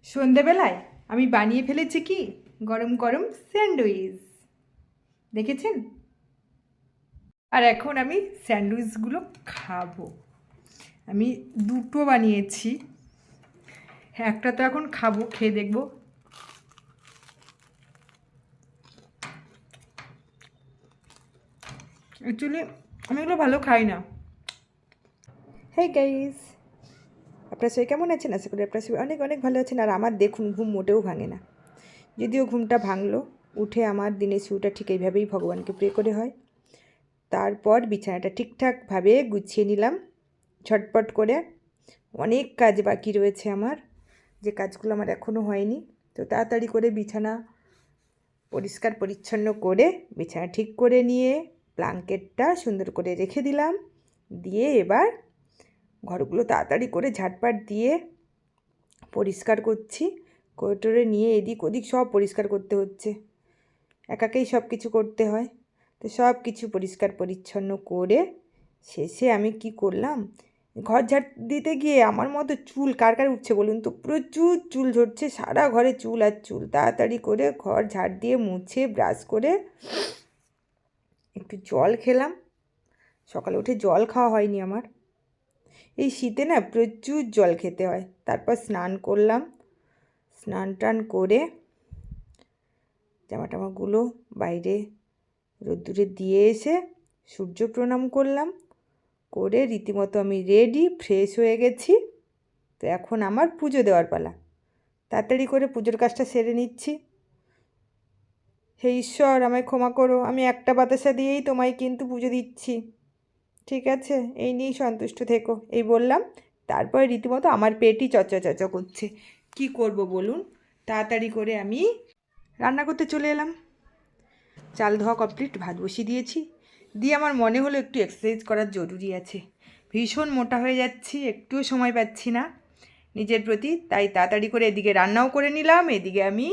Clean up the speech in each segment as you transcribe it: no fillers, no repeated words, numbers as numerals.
সন্ধেবেলায় আমি বানিয়ে ফেলেছি কি গরম গরম স্যান্ডউইচ, দেখেছেন? আর এখন আমি স্যান্ডউইচগুলো খাবো। আমি দুটো বানিয়েছি, একটা তো এখন খাবো, খেয়ে দেখবো। অ্যাকচুয়ালি আমি এগুলো ভালো খাই না। হেই গাইস, আপনারা সবাই কেমন আছেন? আশা করি আপনারা সবাই অনেক অনেক ভালো আছেন। আর আমার দেখুন ঘুম মোটেও ভাঙে না, যদিও ঘুমটা ভাঙলো। উঠে আমার দিনের শুরুটা ঠিক এইভাবেই ভগবানকে প্রে করে হয়। তারপর বিছানাটা ঠিকঠাকভাবে গুছিয়ে নিলাম ঝটপট করে। অনেক কাজ বাকি রয়েছে আমার, যে কাজগুলো আমার এখনও হয়নি। তো তাড়াতাড়ি করে বিছানা পরিষ্কার পরিচ্ছন্ন করে বিছানা ঠিক করে নিয়ে ব্ল্যাঙ্কেটটা সুন্দর করে রেখে দিলাম। দিয়ে এবার ঘরগুলো তাড়াতাড়ি করে ঝাটপাট দিয়ে পরিষ্কার করছি। কোটরে নিয়ে এদিক ওদিক সব পরিষ্কার করতে হচ্ছে, একাকেই সব কিছু করতে হয়। তো সব কিছু পরিষ্কার পরিচ্ছন্ন করে শেষে আমি কি করলাম, ঘর ঝাড় দিতে গিয়ে আমার মতো চুল কার কার উঠছে বলুন তো? প্রচুর চুল ঝরছে, সারা ঘরে চুল আর চুল। তাড়াতাড়ি করে ঘর ঝাড় দিয়ে মুছে ব্রাশ করে একটু জল খেলাম। সকালে উঠে জল খাওয়া হয়নি আমার। এই শীতে না প্রচুর জল খেতে হয়। তারপর স্নান করলাম, স্নান টান করে জামা টামাগুলো বাইরে রোদ্দুরে দিয়ে এসে সূর্য প্রণাম করলাম, করে রীতিমতো আমি রেডি ফ্রেশ হয়ে গেছি। তো এখন আমার পুজো দেওয়ার পালা। তাড়াতাড়ি করে পুজোর কাজটা সেরে নিচ্ছি। হে ঈশ্বর, আমায় ক্ষমা করো, আমি একটা বাতাসা দিয়েই তোমায় কিন্তু পুজো দিচ্ছি, ঠিক আছে? এই নিয়েই সন্তুষ্ট থেকো, এই বললাম। তারপরে রীতিমতো আমার পেটই চচ্চা করছে। কি করব বলুন? তাড়াতাড়ি করে আমি রান্না করতে চলে এলাম। চাল ধোয়া কমপ্লিট, ভাত বসিয়ে দিয়েছি। দিয়ে আমার মনে হলো একটু এক্সারসাইজ করার জরুরি আছে। ভীষণ মোটা হয়ে যাচ্ছি, একটুও সময় পাচ্ছি না নিজের প্রতি। তাই তাড়াতাড়ি করে এদিকে রান্নাও করে নিলাম, এদিকে আমি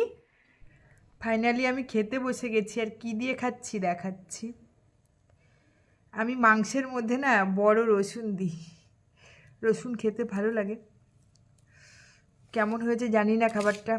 ফাইনালি খেতে বসে গেছি। আর কি দিয়ে খাচ্ছি দেখাচ্ছি। আমি মাংসের মধ্যে না বড় রসুন দিই, রসুন খেতে ভালো লাগে। কেমন হয়েছে জানি না খাবারটা,